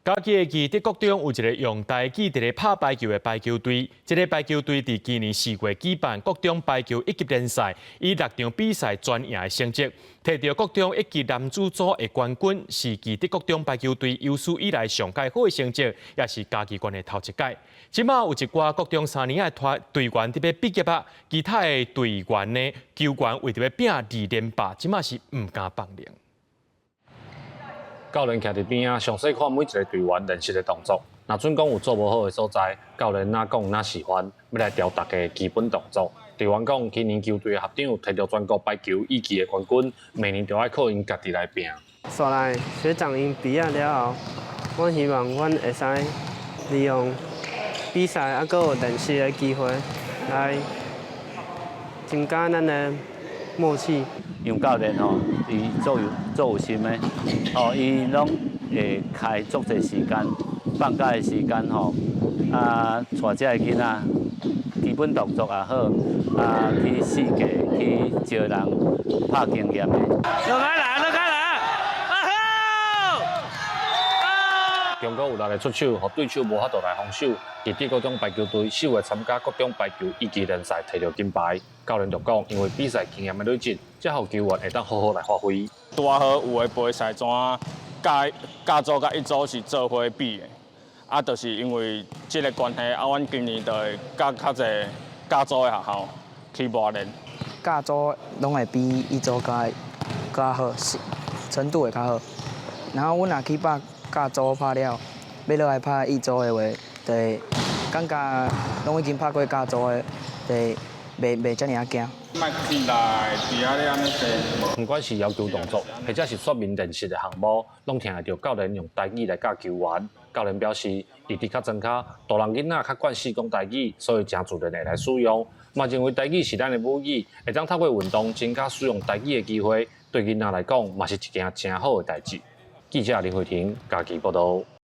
嘉义的基德国中有一个用台语伫咧拍排球的排球队，这个排球队伫今年4月举办国中排球一级联赛，以6场比赛全赢的成绩，摕到国中一级男子组的冠军，是基德国中排球队有史以来上届好的成绩，也是嘉义县的头一届。即马有一寡国中3年的队员伫要毕业啊，其他的队员呢，球员为着要拼2连霸，即马是唔敢放量。教练徛伫边啊，详细看每一个队员练习的动作。若准讲有做无好的所在，教练哪讲哪示范，要来调大家基本动作。队员讲，今年球队的校长摕到全国排球一级的冠军，明年就要靠因家己来拼。刷来学长因毕业了后，我希望阮会使利用比赛啊，搁有练习的机会来增加咱的默契。杨教练吼，伊做有心的，伊拢会开足侪时间，放假的时间吼，带这个囡仔基本动作也好，去试驾，去招人拍经验的。中国有6个出手，互对手无法度来防守。其德国中排球队4月参加国中排球一级联赛，摕到金牌。教练就讲，因为比赛经验的累积，才互球员会当好好来发挥。拄好有的比赛怎甲组甲一组是做伙比的，就是因为这个关系，阮今年就会甲较侪甲组的学校去磨练。甲组拢会比一组较好，程度会较好。然后阮若去甲组拍了，要落来拍一组的话，就会感觉拢已经拍过甲组的，就袂遮尔啊惊。莫起来，伫遐咧安尼坐。不管是要求动作，或者是说明练习的项目，拢听得到教练用台语来教球员。教练表示，伫伫较庄卡，大人囡仔较惯习讲台语，所以真自然的来使用。嘛认为台语是咱的母语，会当透过运动增加使用台语的机会，对囡仔来讲，嘛是一件真好的代志。记者林慧婷，嘉义报道。